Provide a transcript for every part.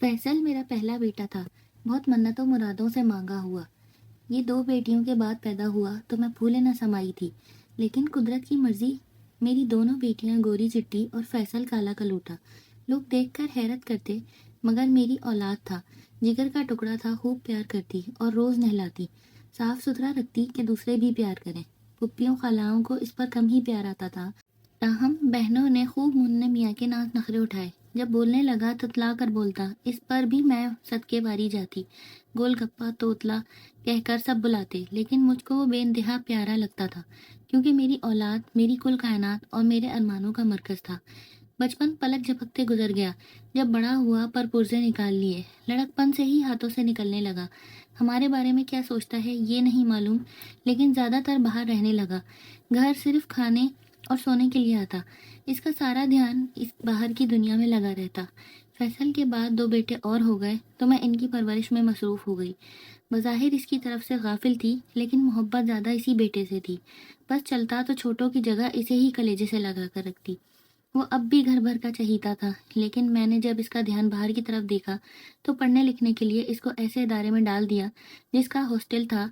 फैसल मेरा पहला बेटा था। बहुत मन्नतों मुरादों से मांगा हुआ। ये दो बेटियों के बाद पैदा हुआ तो मैं फूले न समाई थी। लेकिन कुदरत की मर्जी, मेरी दोनों बेटियां गोरी चिट्टी और फैसल काला कलूटा। लोग देखकर हैरत करते, मगर मेरी औलाद था। जिगर का टुकड़ा था, खूब प्यार करती और रोज नहलाती, साफ सुथरा रखती कि दूसरे भी प्यार करें। पुप्पियों खालाओं को इस पर कम ही प्यार आता था। ताहम बहनों ने खूब मुन्ने मियाँ के नाक नखरे उठाए। जब बोलने लगा तुतला कर बोलता, इस पर भी मैं सदके बारी जाती। गोलगप्पा तोतला कहकर सब बुलाते, लेकिन मुझको वो बेइंतहा प्यारा लगता था, क्योंकि मेरी औलाद मेरी कुल कायनात और मेरे अरमानों का मरकज था। बचपन पलक झपकते गुजर गया। जब बड़ा हुआ पर पुर्जे निकाल लिए, लड़कपन से ही हाथों से निकलने लगा। हमारे बारे में क्या सोचता है ये नहीं मालूम, लेकिन ज्यादातर बाहर रहने लगा। घर सिर्फ खाने और सोने के लिए आता। इसका सारा ध्यान इस बाहर की दुनिया में लगा रहता। फैसल के बाद दो बेटे और हो गए तो मैं इनकी परवरिश में मसरूफ हो गई। बज़ाहिर इसकी तरफ से गाफिल थी, लेकिन मोहब्बत ज्यादा इसी बेटे से थी। बस चलता तो छोटों की जगह इसे ही कलेजे से लगा कर रखती। वो अब भी घर भर का चहीता था, लेकिन मैंने जब इसका ध्यान बाहर की तरफ देखा तो पढ़ने लिखने के लिए इसको ऐसे इदारे में डाल दिया जिसका हॉस्टल था,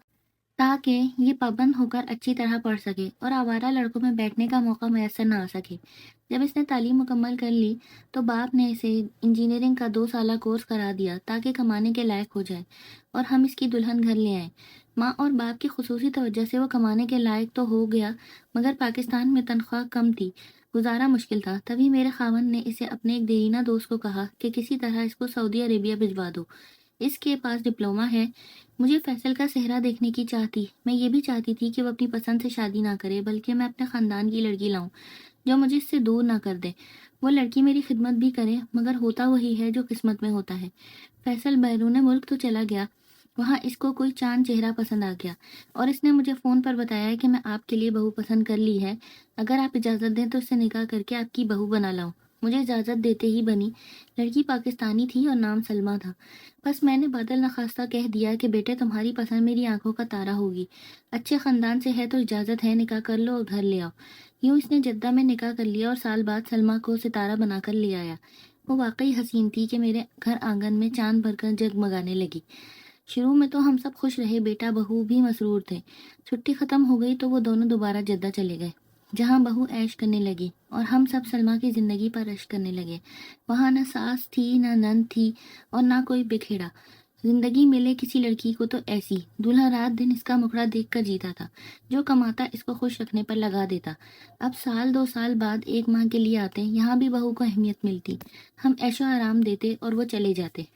ताकि ये पाबंद होकर अच्छी तरह पढ़ सके और आवारा लड़कों में बैठने का मौका मैसर ना आ सके। जब इसने तालीम मुकम्मल कर ली तो बाप ने इसे इंजीनियरिंग का 2 साल कोर्स करा दिया ताकि कमाने के लायक हो जाए और हम इसकी दुल्हन घर ले आए। माँ और बाप की खुसूसी तवज्जो से वो कमाने के लायक तो हो गया, मगर पाकिस्तान में तनख्वाह कम थी, गुजारा मुश्किल था। तभी मेरे खावंद ने इसे अपने एक देरीना दोस्त को कहा कि किसी तरह इसको सऊदी अरेबिया भिजवा दो, इसके पास डिप्लोमा है। मुझे फैसल का सेहरा देखने की चाह थी। मैं ये भी चाहती थी कि वो अपनी पसंद से शादी ना करे, बल्कि मैं अपने खानदान की लड़की लाऊं जो मुझे इससे दूर ना कर दे। वो लड़की मेरी खिदमत भी करे, मगर होता वही है जो किस्मत में होता है। फैसल बैरून मुल्क तो चला गया, वहाँ इसको कोई चांद चेहरा पसंद आ गया और इसने मुझे फ़ोन पर बताया कि मैं आपके लिए बहू पसंद कर ली है। अगर आप इजाज़त दें तो इससे निकाह करके आपकी बहू बना लाऊं। मुझे इजाज़त देते ही बनी। लड़की पाकिस्तानी थी और नाम सलमा था। बस मैंने बादल नखास्ता कह दिया कि बेटे तुम्हारी पसंद मेरी आंखों का तारा होगी। अच्छे ख़ानदान से है तो इजाज़त है, निकाह कर लो और घर ले आओ। यूँ इसने जद्दा में निकाह कर लिया और साल बाद सलमा को सितारा बनाकर ले आया। वो वाकई हसीन थी कि मेरे घर आंगन में चांद भरकर जगमगाने लगी। शुरू में तो हम सब खुश रहे, बेटा बहू भी मसरूर थे। छुट्टी खत्म हो गई तो वो दोनों दोबारा जद्दा चले गए, जहाँ बहू ऐश करने लगी और हम सब सलमा की जिंदगी पर रश्क करने लगे। वहाँ न सास थी न नंद थी और ना कोई बिखेड़ा। जिंदगी मिले किसी लड़की को तो ऐसी, दूल्हा रात दिन इसका मुखड़ा देख कर जीता था, जो कमाता इसको खुश रखने पर लगा देता। अब साल 2 साल बाद 1 माह के लिए आते, यहाँ भी बहू को अहमियत मिलती। हम ऐशो आराम देते और वो चले जाते।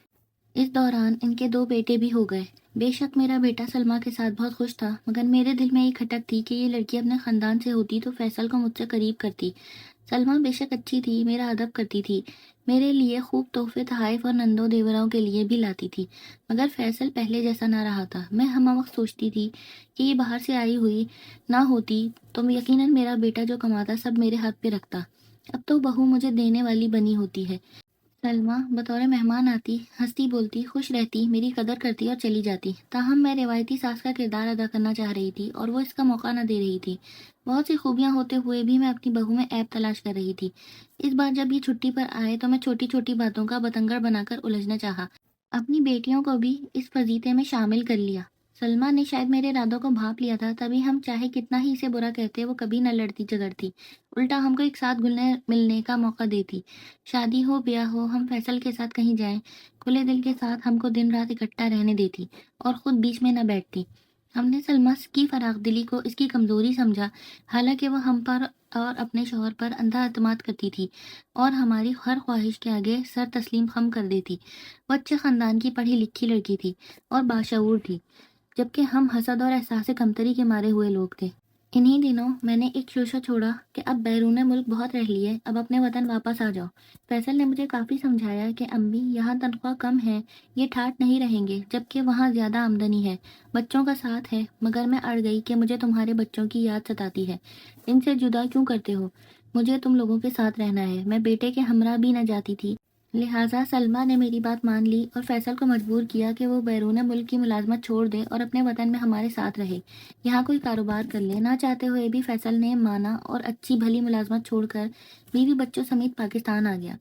इस दौरान इनके 2 बेटे भी हो गए। बेशक मेरा बेटा सलमा के साथ बहुत खुश था, मगर मेरे दिल में एक खटक थी कि ये लड़की अपने खानदान से होती तो फैसल को मुझसे करीब करती। सलमा बेशक अच्छी थी, मेरा अदब करती थी, मेरे लिए खूब तोहफे तहाइफ और नंदों देवरों के लिए भी लाती थी, मगर फैसल पहले जैसा ना रहा था। मैं हम वक्त सोचती थी कि ये बाहर से आई हुई ना होती तो यकीनन मेरा बेटा जो कमाता सब मेरे हाथ पे रखता। अब तो बहू मुझे देने वाली बनी होती है। सलमा बतौर मेहमान आती, हंसती बोलती, खुश रहती, मेरी कदर करती और चली जाती। ताहम मैं रिवायती सास का किरदार अदा करना चाह रही थी और वो इसका मौका न दे रही थी। बहुत सी खूबियां होते हुए भी मैं अपनी बहू में ऐब तलाश कर रही थी। इस बार जब ये छुट्टी पर आए तो मैं छोटी छोटी बातों का बतंगड़ बनाकर उलझना चाहा। अपनी बेटियों को भी इस फजीते में शामिल कर लिया। सलमा ने शायद मेरे इरादों को भांप लिया था, तभी हम चाहे कितना ही इसे बुरा कहते वो कभी न लड़ती झगड़ती, उल्टा हमको एक साथ घुलने मिलने का मौका देती। शादी हो ब्याह हो, हम फैसल के साथ कहीं जाएं, खुले दिल के साथ हमको दिन रात इकट्ठा रहने देती और खुद बीच में न बैठती। हमने सलमा की फराख दिली को इसकी कमजोरी समझा, हालांकि वह हम पर और अपने शौहर पर अंधा एतमाद करती थी और हमारी हर ख्वाहिश के आगे सर तस्लीम खम कर देती। वो अच्छे खानदान की पढ़ी लिखी लड़की थी और बाशऊर थी, जबकि हम हसद और एहसास कमतरी के मारे हुए लोग थे। इन्हीं दिनों मैंने एक शोशा छोड़ा कि अब बैरून मुल्क बहुत रह लिए, अब अपने वतन वापस आ जाओ। फैसल ने मुझे काफ़ी समझाया कि अम्मी यहाँ तनख्वाह कम है, ये ठाट नहीं रहेंगे, जबकि वहाँ ज़्यादा आमदनी है, बच्चों का साथ है। मगर मैं अड़ गई कि मुझे तुम्हारे बच्चों की याद सताती है। इनसे जुदा क्यों करते हो? मुझे तुम लोगों के साथ रहना है। मैं बेटे के हमरा भी न जाती थी, लिहाजा सलमा ने मेरी बात मान ली और फैसल को मजबूर किया कि वो बैरून मुल्क की मुलाजमत छोड़ दे और अपने वतन में हमारे साथ रहे, यहाँ कोई कारोबार कर ले। ना चाहते हुए भी फैसल ने माना और अच्छी भली मुलाजमत छोड़कर बीवी बच्चों समेत पाकिस्तान आ गया।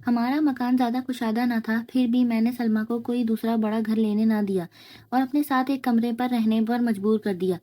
हमारा मकान ज़्यादा कुशादा ना था, फिर भी मैंने सलमा को कोई दूसरा बड़ा घर लेने ना दिया और अपने साथ एक कमरे पर रहने पर मजबूर कर दिया।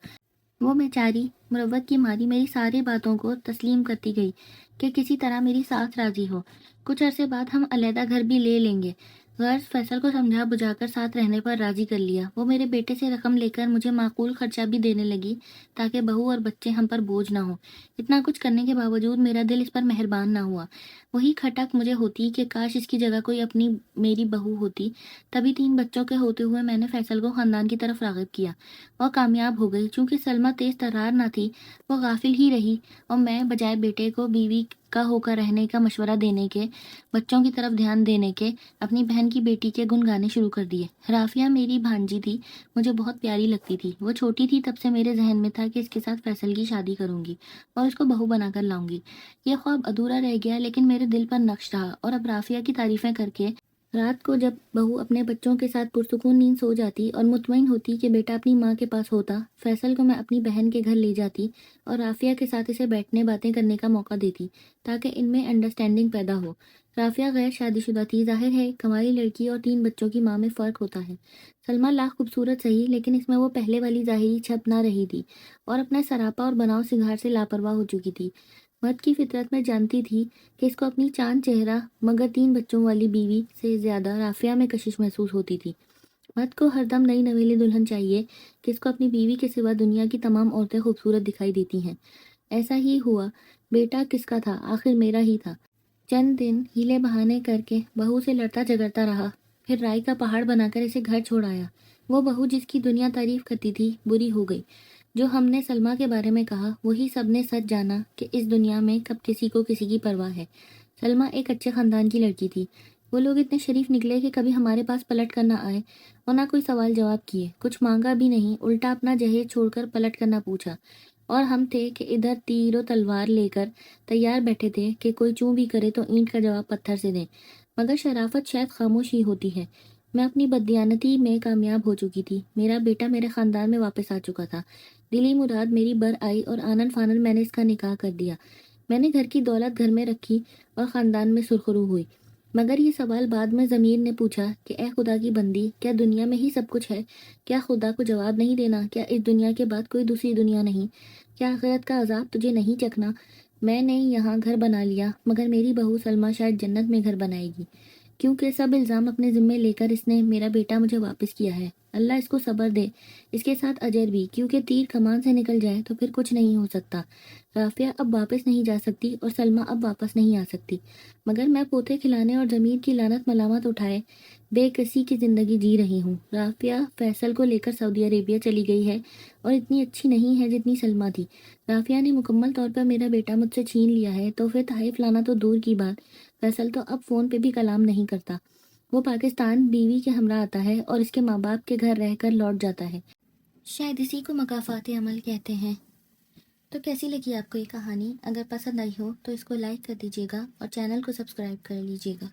वो बेचारी मुरव्वत की मारी मेरी सारी बातों को तस्लीम करती गई कि किसी तरह मेरी सास राजी हो। कुछ अरसे बाद हम अलहदा घर भी ले लेंगे। गर्ज फैसल को समझा बुझाकर साथ रहने पर राजी कर लिया। वो मेरे बेटे से रकम लेकर मुझे माकूल खर्चा भी देने लगी ताकि बहू और बच्चे हम पर बोझ ना हो। इतना कुछ करने के बावजूद मेरा दिल इस पर मेहरबान ना हुआ। वही खटक मुझे होती कि काश इसकी जगह कोई अपनी मेरी बहू होती। तभी 3 बच्चों के होते हुए मैंने फैसल को खानदान की तरफ राग़िब किया और कामयाब हो गई। चूंकि सलमा तेज तर्रार ना थी, वो गाफिल ही रही और मैं बजाय बेटे को बीवी का होकर रहने का मशवरा देने के, बच्चों की तरफ ध्यान देने के, अपनी बहन की बेटी के गुण गाने शुरू कर दिए। राफिया मेरी भांजी थी, मुझे बहुत प्यारी लगती थी। वो छोटी थी तब से मेरे जहन में था कि इसके साथ फैसल की शादी करूंगी और उसको बहू बनाकर लाऊंगी। ये ख्वाब अधूरा रह गया लेकिन मेरे दिल पर नक्श रहा और अब राफिया की तारीफें करके रात को जब बहू अपने बच्चों के साथ पुरसुकून नींद सो जाती और मुतमईन होती कि बेटा अपनी माँ के पास होता, फैसल को मैं अपनी बहन के घर ले जाती और राफिया के साथ इसे बैठने बातें करने का मौका देती ताकि इनमें अंडरस्टैंडिंग पैदा हो। राफिया गैर शादीशुदा थी, जाहिर है कमाई लड़की और 3 बच्चों की माँ में फ़र्क होता है। सलमा लाख खूबसूरत सही लेकिन इसमें वो पहले वाली ज़ाहिरी छप ना रही थी और अपना सरापा और बनाव सिंगार से लापरवाह हो चुकी थी। मर्द की फितरत में जानती थी कि इसको अपनी चांद चेहरा मगर 3 बच्चों वाली बीवी से ज्यादा राफिया में कशिश महसूस होती थी। मर्द को हरदम नई नवेली दुल्हन चाहिए कि इसको अपनी बीवी के सिवा दुनिया की तमाम औरतें खूबसूरत दिखाई देती हैं। ऐसा ही हुआ। बेटा किसका था? आखिर मेरा ही था। चंद दिन हीले बहाने करके बहू से लड़ता झगड़ता रहा, फिर राई का पहाड़ बनाकर इसे घर छोड़ आया। वो बहू जिसकी दुनिया तारीफ करती थी बुरी हो गई। जो हमने सलमा के बारे में कहा वही सबने सच जाना कि इस दुनिया में कब किसी को किसी की परवाह है। सलमा एक अच्छे खानदान की लड़की थी। वो लोग इतने शरीफ निकले कि कभी हमारे पास पलट कर ना आए और ना कोई सवाल जवाब किए, कुछ मांगा भी नहीं, उल्टा अपना जहेज छोड़कर पलट कर ना पूछा। और हम थे कि इधर तीर और तलवार लेकर तैयार बैठे थे कि कोई चूं भी करे तो ईंट का जवाब पत्थर से दें। मगर शराफत शायद खामोश ही होती है। मैं अपनी बददियानती में कामयाब हो चुकी थी। मेरा बेटा मेरे खानदान में वापस आ चुका था। दिली मुराद मेरी बर आई और आनन फानन मैंने इसका निकाह कर दिया। मैंने घर की दौलत घर में रखी और खानदान में सुरखरू हुई। मगर ये सवाल बाद में ज़मीर ने पूछा कि ए खुदा की बंदी, क्या दुनिया में ही सब कुछ है? क्या खुदा को जवाब नहीं देना? क्या इस दुनिया के बाद कोई दूसरी दुनिया नहीं? क्या आखिरत का अजाब तुझे नहीं चखना? मैंने यहाँ घर बना लिया मगर मेरी बहू सलमा शायद जन्नत में घर बनाएगी, क्योंकि सब इल्ज़ाम अपने ज़िम्मे लेकर इसने मेरा बेटा मुझे वापस किया है। अल्लाह इसको सब्र दे, इसके साथ अजर भी, क्योंकि तीर कमान से निकल जाए तो फिर कुछ नहीं हो सकता। राफिया अब वापस नहीं जा सकती और सलमा अब वापस नहीं आ सकती। मगर मैं पोते खिलाने और ज़मीर की लानत मलामत उठाए बेकसी की ज़िंदगी जी रही हूँ। राफिया फैसल को लेकर सऊदी अरेबिया चली गई है और इतनी अच्छी नहीं है जितनी सलमा थी। राफिया ने मुकम्मल तौर पर मेरा बेटा मुझसे छीन लिया है, तो फिर तहफ़ लाना तो दूर की बात, फैसल तो अब फ़ोन पे भी कलाम नहीं करता। वो पाकिस्तान बीवी के हमरा आता है और इसके माँ बाप के घर रहकर लौट जाता है। शायद इसी को मकाफ़ात अमल कहते हैं। तो कैसी लगी आपको ये कहानी? अगर पसंद आई हो तो इसको लाइक कर दीजिएगा और चैनल को सब्सक्राइब कर लीजिएगा।